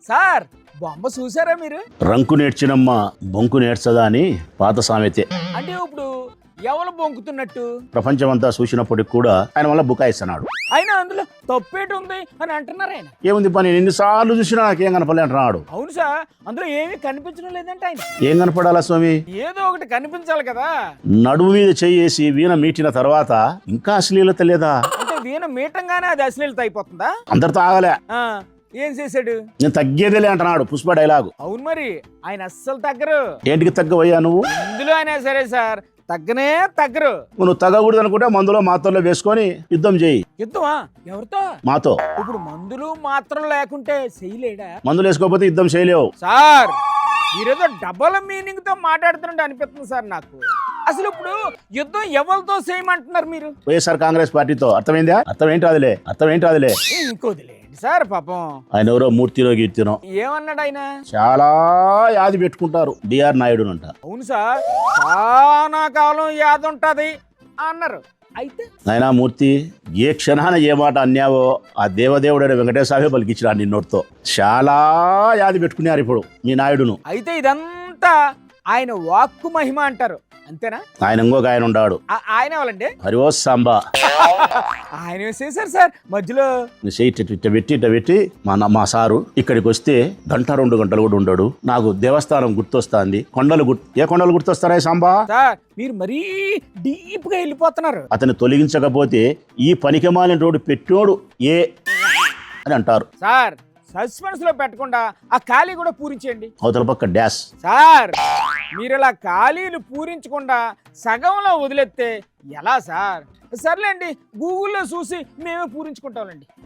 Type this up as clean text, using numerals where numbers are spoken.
Sir బొమ్మ చూసారా మీరు? రంకు నేర్చినమ్మ బొంకు నేర్చదా అని పాత సామెతే. అంటే ఇప్పుడు ఎవరు బొంకుతున్నట్టు? ప్రపంచమంతా చూసినప్పటికి కూడా ఆయన వల్ల బుకాయిస్తున్నాడు. అయినా అందులో తప్పేటి ఉంది అని అంటున్నారు ఆయన. ఏముంది పని, ఎన్నిసార్లు చూసినా నాకేం కనపడలే అంటున్నాడు. అవును సార్, అందులో ఏమీ కనిపించడం లేదంటే ఆయన. ఏం కనపడాలా స్వామి? ఏదో ఒకటి కనిపించాలి కదా. నడుము మీద చెయ్యేసి వీణ మీటిన తర్వాత ఇంకా అశ్లీలత లేదా? అంటే వీణ మీటంగానే అది అశ్లీలత అయిపోతుందా? అందరితో ఆగలే. ఆ, ఏం చేశాడు? నేను తగ్గేదేలే అంటున్నాడు పుష్ప డైలాగు. అవును మరి, ఆయన అస్సలు తగ్గరు. ఏంటికి తగ్గవయ్యా నువ్వు? ఇందులో అయినా సరే సార్ తగ్గనే తగ్గరు. నువ్వు తగ్గకూడదు అనుకుంటే మందులో మాత్రలో వేసుకొని యుద్ధం చేయి. యుద్ధమా? ఎవరితో? మాతో. ఇప్పుడు మందులు మాత్రం లేకుంటే చేయలేడా? మందులు వేసుకోకపోతే యుద్ధం చేయలేవు. సార్ మీరేదో డబల్ మీనింగ్ తో మాట్లాడుతున్నట్టు అనిపిస్తుంది సార్ నాకు. అసలు ఇప్పుడు యుద్ధం ఎవరితో చేయమంటున్నారు మీరు? వైఎస్ఆర్ కాంగ్రెస్ పార్టీతో. అర్థమైందా? అర్థం ఏంటి అదిలే. ఇంకోదిలేండి సార్, పాపం ఆయన ఎవరో మూర్తిలో గీర్తినో ఏమన్నాడు ఆయన? చాలా యాది పెట్టుకుంటారు డిఆర్ నాయుడునంట. అవును సార్, చాలా కాలం యాద ఉంటది అన్నారు. అయితే నాయనా మూర్తి, ఏ క్షణాన ఏ మాట అన్యావో ఆ దేవదేవుడైన వెంకటేశ్వర పలికించినాడు నిన్నోటితో. చాలా యాది పెట్టుకున్నారు ఇప్పుడు మీ నాయుడును. అయితే ఇదంతా ఆయన వాక్కు మహిమ అంటారు, అంతేనా? ఆయన ఇంకొక ఆయన ఉన్నాడు. ఆయన ఎవరండి? హరివోస్ సాంబా. ఆయన చేశారు సార్ మధ్యలో. ఇట్ట పెట్టి మా సారు ఇక్కడికి వస్తే గంట 2 గంటలు కూడా ఉండడు. నాకు దేవస్థానం గుర్తొస్తాంది. ఏ కొండలు గుర్తొస్తారా సాంబా? సార్ మీరు మరీ డీప్ గా వెళ్ళిపోతున్నారు. అతన్ని తొలగించకపోతే ఈ పనికిమాలిన రోడ్డు పెట్టోడు ఏ అని అంటారు. సార్ సస్పెన్స్ లో పెట్టకుండా ఆ ఖాళీ కూడా పూరించేయండి. అవతల పక్క డాష్. సార్ మీరు ఇలా ఖాళీలు పూరించకుండా సగంలో వదిలేస్తే ఎలా సార్? సర్లేండి, గూగుల్లో చూసి మేమే పూరించుకుంటామండి.